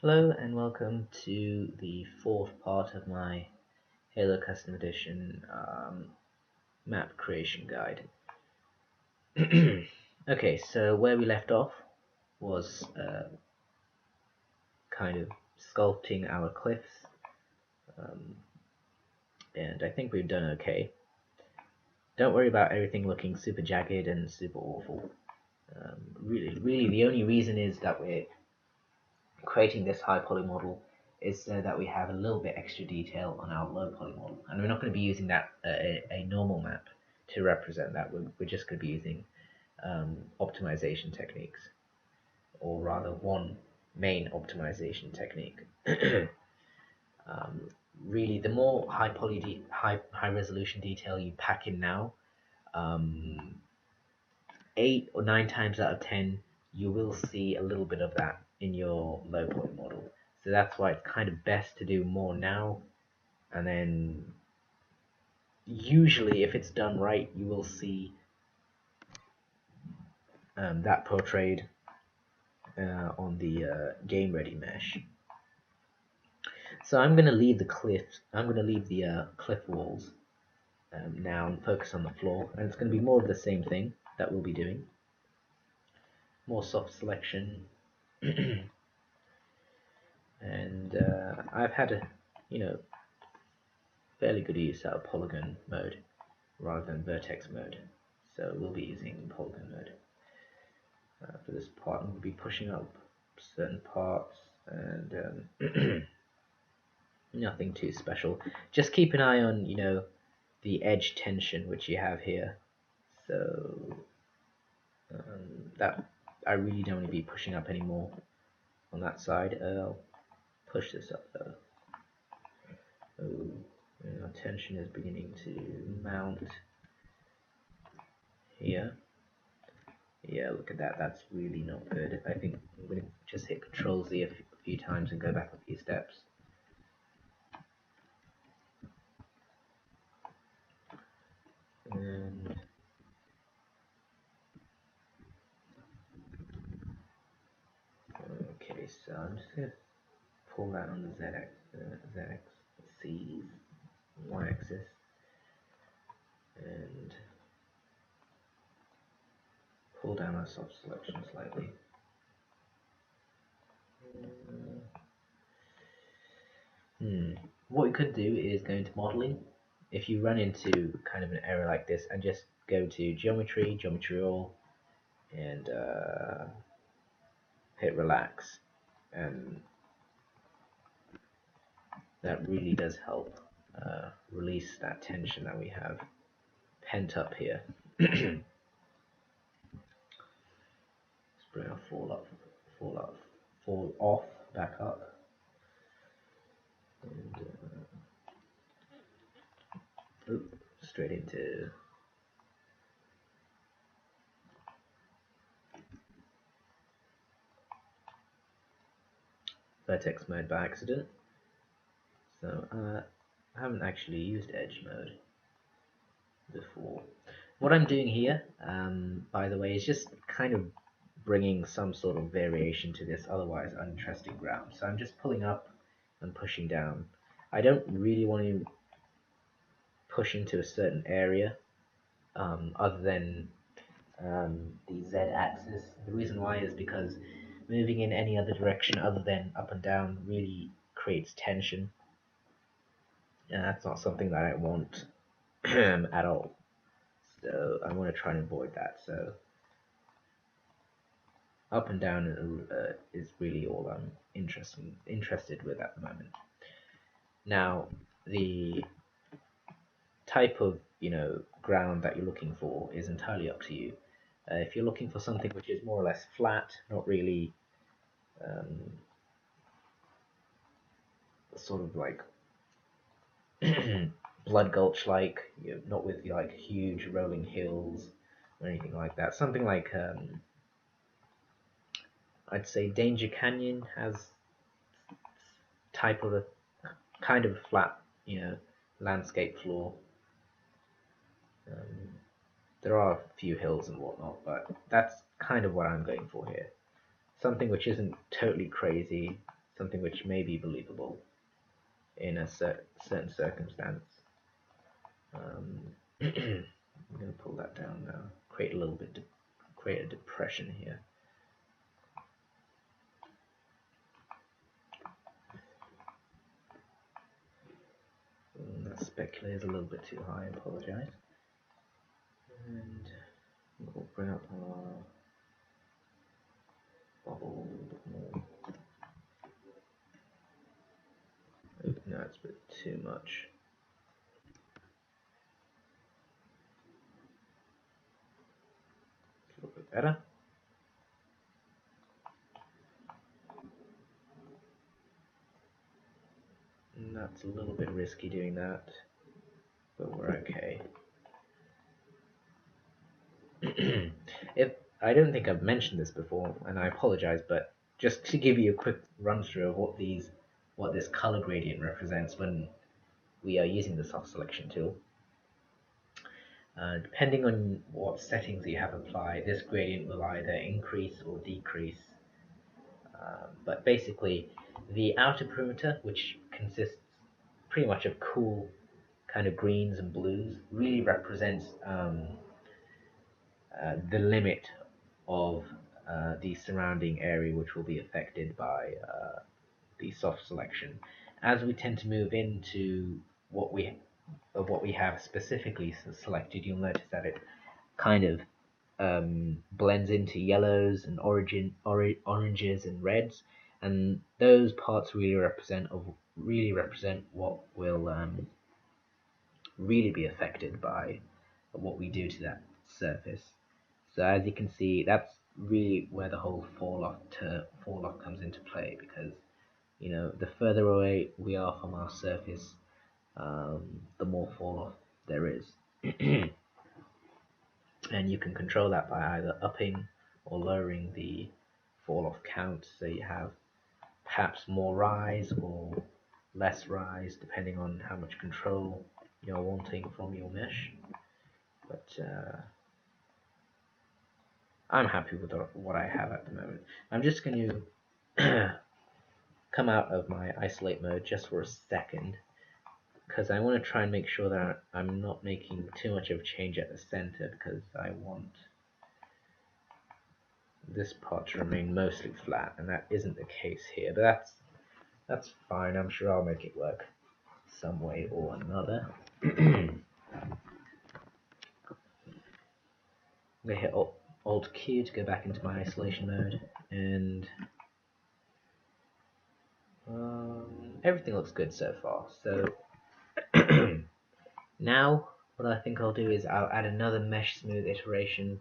Hello and welcome to the fourth part of my Halo Custom Edition map creation guide. Okay, so where we left off was kind of sculpting our cliffs, um, and I think we've done okay. Don't worry about everything looking super jagged and super awful. Really, the only reason is that we're creating this high poly model is so that we have a little bit extra detail on our low poly model, and we're not going to be using that a normal map to represent that. We're just going to be using optimization techniques, or rather one main optimization technique. um, Really, the more high resolution detail you pack in now, um, 8 or 9 times out of 10, you will see a little bit of that in your low point model. So that's why it's kind of best to do more now, and then usually, if it's done right, you will see that portrayed on the game ready mesh. So I'm going to leave the cliffs. I'm going to leave the cliff walls now and focus on the floor, and it's going to be more of the same thing that we'll be doing. More soft selection. And I've had a fairly good use out of polygon mode rather than vertex mode, so we'll be using polygon mode for this part. We'll be pushing up certain parts and nothing too special. Just keep an eye on the edge tension which you have here, so that I really don't want to be pushing up anymore on that side. I'll push this up though. Our tension is beginning to mount here. Yeah, look at that. That's really not good. I think I'm going to just hit Control Z a few times and go back a few steps. And okay, so I'm just going to pull that on the ZX, C's, Y-axis, and pull down our soft selection slightly. What we could do is go into modeling. If you run into kind of an error like this, and just go to geometry, geometry all, and hit relax, and that really does help release that tension that we have pent up here. Let's bring our fall off, back up, and straight into vertex mode by accident. So I haven't actually used edge mode before. What I'm doing here, by the way, is just kind of bringing some sort of variation to this otherwise uninteresting ground. So I'm just pulling up and pushing down. I don't really want to push into a certain area other than the z-axis. The reason why is because moving in any other direction other than up and down really creates tension, and that's not something that I want at all. So I want to try and avoid that. So up and down is really all I'm interested with at the moment. Now, the type of ground that you're looking for is entirely up to you. If you're looking for something which is more or less flat, not really sort of like Blood Gulch like, not with like huge rolling hills or anything like that. Something like I'd say Danger Canyon has type of a kind of flat, landscape floor. There are a few hills and whatnot, but that's kind of what I'm going for here. Something which isn't totally crazy, something which may be believable in a certain circumstance. I'm going to pull that down now. Create a depression here. That specular is a little bit too high. I apologize. And we'll bring up our bubble a little bit more. No, it's a bit too much. A little bit better. And that's a little bit risky doing that, but we're okay. If I don't think I've mentioned this before, and I apologize, but just to give you a quick run through of what this color gradient represents when we are using the soft selection tool. Depending on what settings you have applied, this gradient will either increase or decrease. But basically, the outer perimeter, which consists pretty much of cool kind of greens and blues, really represents the limit of the surrounding area which will be affected by the soft selection. As we tend to move into what we have specifically selected, you'll notice that it kind of blends into yellows and oranges and reds, and those parts really represent what will really be affected by what we do to that surface. So as you can see, that's really where the whole fall off comes into play, because the further away we are from our surface, the more fall off there is. And you can control that by either upping or lowering the fall off count, so you have perhaps more rise or less rise depending on how much control you're wanting from your mesh. But I'm happy with what I have at the moment. I'm just going to come out of my isolate mode just for a second, because I want to try and make sure that I'm not making too much of a change at the center, because I want this part to remain mostly flat, and that isn't the case here, but that's fine. I'm sure I'll make it work some way or another. I'm going to hit Alt Q to go back into my isolation mode, and everything looks good so far. So now what I think I'll do is I'll add another mesh smooth iteration,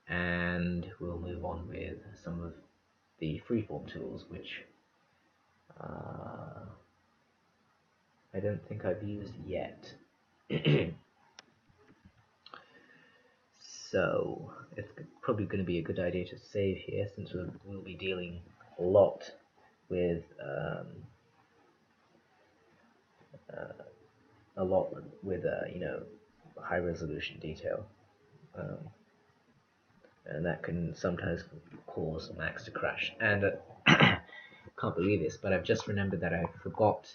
and we'll move on with some of the freeform tools, which I don't think I've used yet. So it's probably going to be a good idea to save here, since we'll be dealing a lot with high resolution detail, and that can sometimes cause Macs to crash. And can't believe this, but I've just remembered that I forgot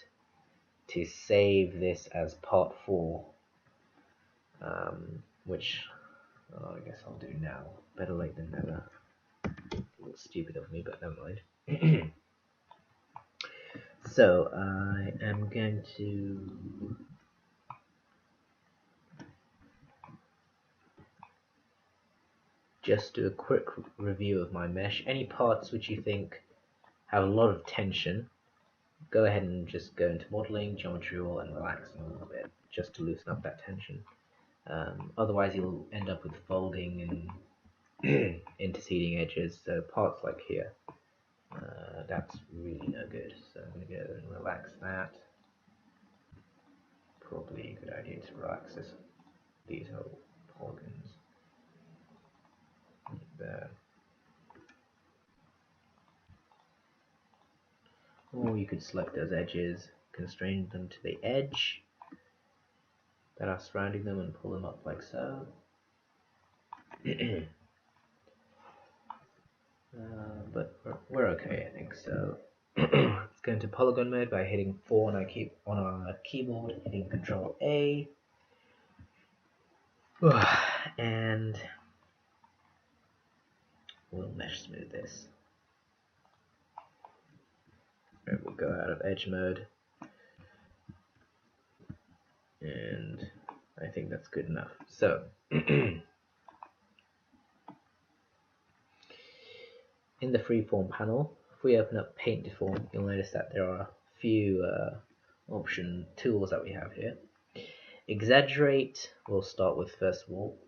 to save this as part 4, which I guess I'll do now. Better late than never. A little stupid of me, but never mind. So I am going to just do a quick review of my mesh. Any parts which you think have a lot of tension, go ahead and just go into modeling, geometry wall, and relax them a little bit, just to loosen up that tension. Otherwise you'll end up with folding and interceding edges, so parts like here, that's really no good. So I'm going to go and relax that. Probably a good idea to relax these whole polygons. There. Or you could select those edges, constrain them to the edge that are surrounding them, and pull them up like so. But we're okay, I think. So it's go into polygon mode by hitting 4 on our keyboard, hitting Control A, and we'll mesh smooth this. And we'll go out of edge mode, and I think that's good enough. So in the freeform panel, if we open up Paint Deform, you'll notice that there are a few option tools that we have here. Exaggerate, we'll start with first of all.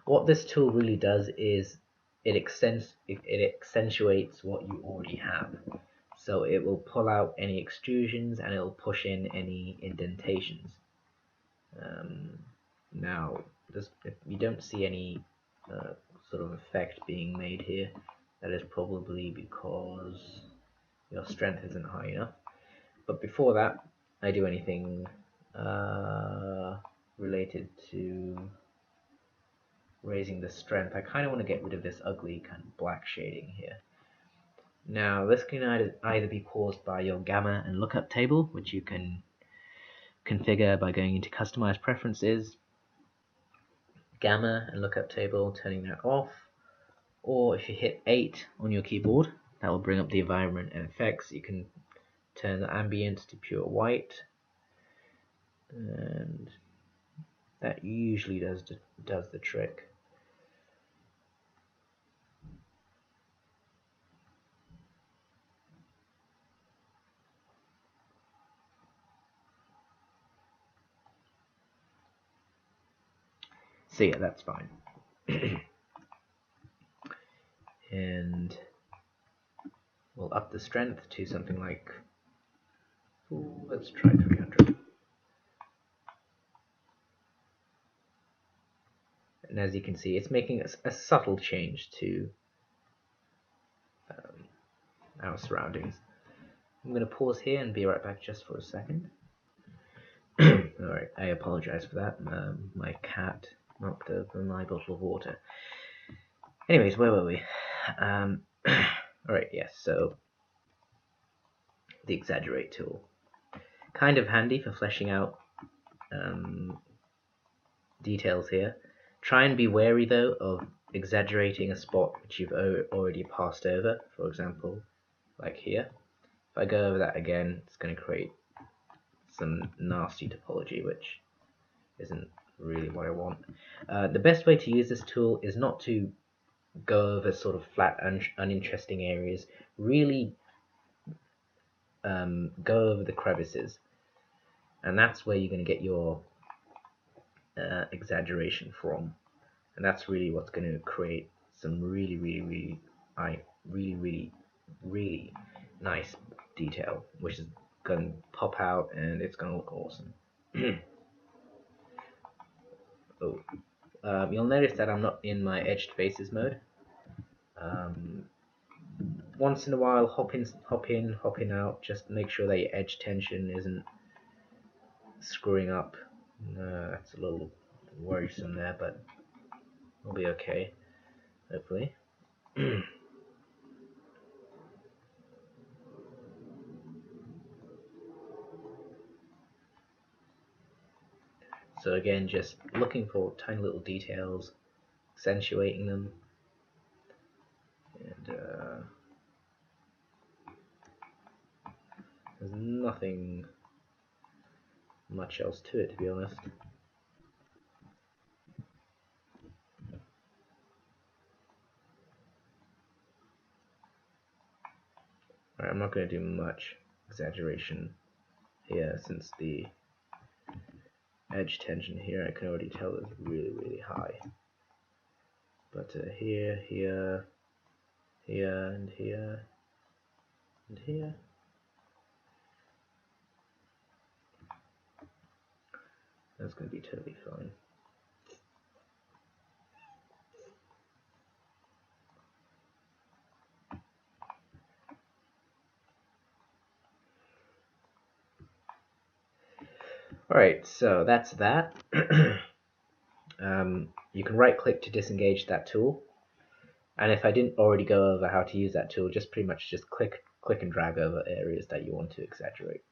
What this tool really does is it accentuates what you already have. So it will pull out any extrusions and it will push in any indentations. Now, if you don't see any sort of effect being made here, that is probably because your strength isn't high enough. But before that, I do anything related to raising the strength. I kind of want to get rid of this ugly kind of black shading here. Now, this can either be caused by your gamma and lookup table, which you can configure by going into Customize Preferences, gamma and lookup table, turning that off, or if you hit 8 on your keyboard, that will bring up the environment and effects. You can turn the ambient to pure white, and that usually does the trick. So yeah, that's fine. And we'll up the strength to something like, let's try 300. And as you can see, it's making a subtle change to our surroundings. I'm going to pause here and be right back just for a second. Alright, I apologize for that. My cat knocked over my bottle of water. Anyways, where were we? Alright, yes, so the Exaggerate tool. Kind of handy for fleshing out details here. Try and be wary though of exaggerating a spot which you've already passed over, for example, like here. If I go over that again, it's going to create some nasty topology, which isn't really what I want. The best way to use this tool is not to go over sort of flat, uninteresting areas. Really go over the crevices, and that's where you're going to get your exaggeration from, and that's really what's going to create some really nice detail, which is going to pop out and it's going to look awesome. You'll notice that I'm not in my edged faces mode. Once in a while, hop in, out. Just make sure that your edge tension isn't screwing up. That's a little worrisome there, but we'll be okay, hopefully. So again, just looking for tiny little details, accentuating them, and there's nothing much else to it, to be honest. Alright, I'm not going to do much exaggeration here, since the edge tension here I can already tell is really high. But here, and here, and here, that's going to be totally fine. Alright, so that's that. You can right click to disengage that tool. And if I didn't already go over how to use that tool, just pretty much just click and drag over areas that you want to exaggerate.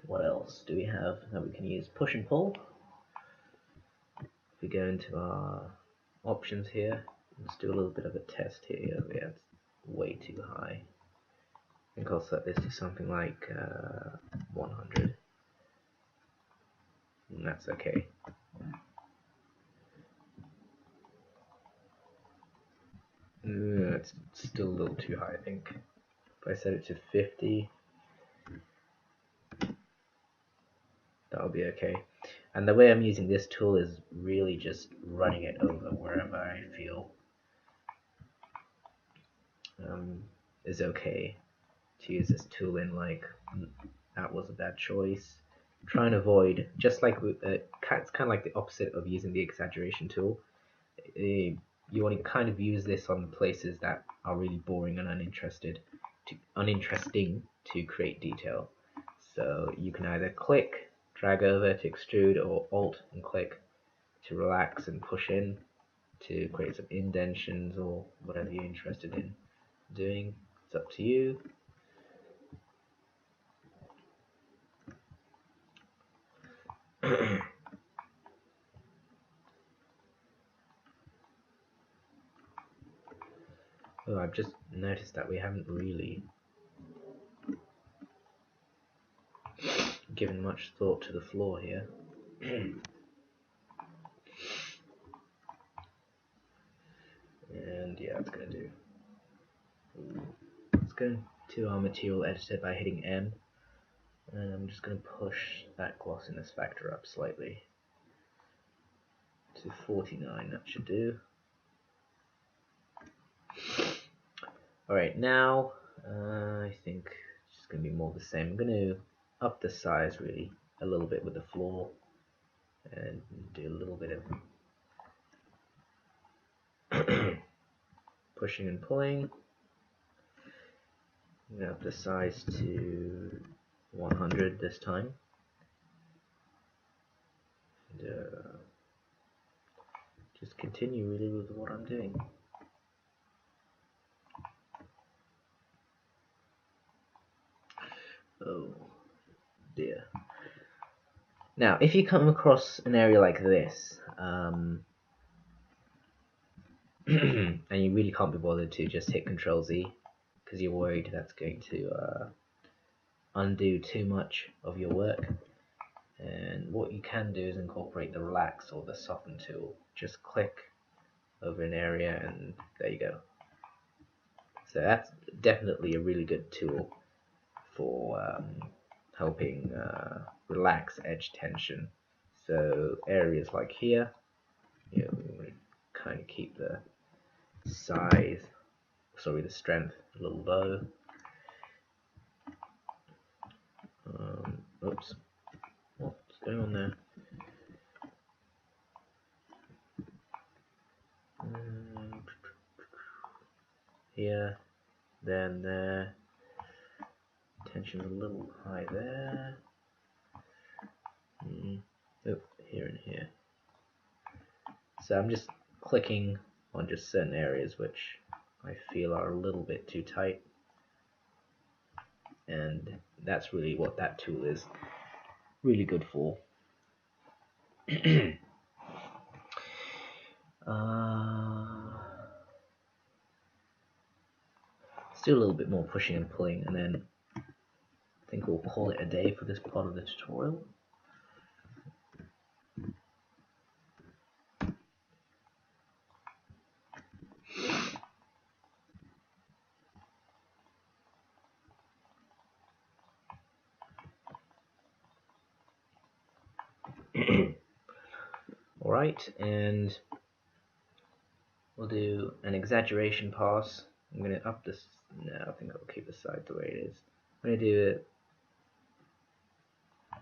What else do we have that we can use? Push and pull. If we go into our options here, let's do a little bit of a test here. Yeah, it's way too high. I think I'll set this to something like 100. And that's okay. It's still a little too high, I think. If I set it to 50, that'll be okay. And the way I'm using this tool is really just running it over wherever I feel is okay to use this tool in. Like, that was a bad choice. Try and avoid, just like with, it's kind of like the opposite of using the exaggeration tool. You want to kind of use this on places that are really boring and uninteresting to create detail. So you can either click, drag over to extrude, or Alt and click to relax and push in to create some indentions or whatever you're interested in doing. It's up to you. Oh, I've just noticed that we haven't really given much thought to the floor here. And yeah, it's gonna do. Let's go to our material editor by hitting M, and I'm just gonna push that glossiness factor up slightly to 49. That should do. Alright, now I think it's just gonna be more the same. I'm gonna up the size really a little bit with the floor and do a little bit of pushing and pulling. I'm gonna up the size to 100 this time. And, just continue really with what I'm doing. Oh dear. Now, if you come across an area like this, and you really can't be bothered to just hit Control Z because you're worried that's going to undo too much of your work, and what you can do is incorporate the relax or the soften tool. Just click over an area and there you go. So that's definitely a really good tool for helping relax edge tension. So areas like here, we want to kind of keep the the strength a little low. Oops, what's going on there? Here, then there. Tension's a little high there. Oh, here and here. So I'm just clicking on just certain areas which I feel are a little bit too tight, and that's really what that tool is really good for. Let's do a little bit more pushing and pulling, and then I think we'll call it a day for this part of the tutorial. Alright, and we'll do an exaggeration pass. I'm going to up this. No, I think I'll keep the side the way it is. I'm going to do a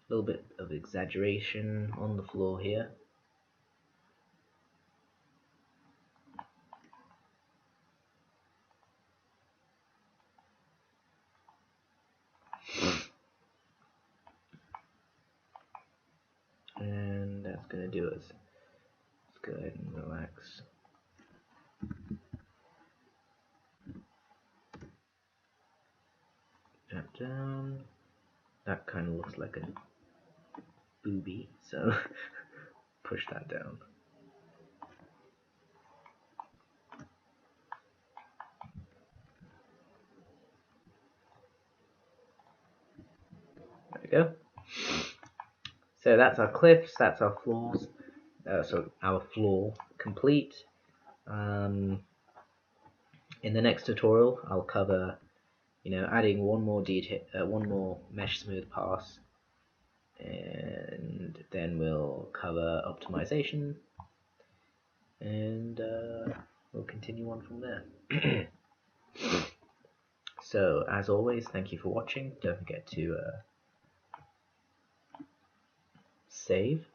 little bit of exaggeration on the floor here. going to do is let's go ahead and relax. Tap down. That kind of looks like a booby, so push that down. There we go. So that's our cliffs, that's our floors. So our floor complete. In the next tutorial, I'll cover, adding one more mesh smooth pass, and then we'll cover optimization, and we'll continue on from there. So, as always, thank you for watching. Don't forget to save,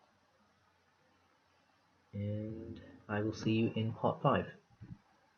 and I will see you in part 5.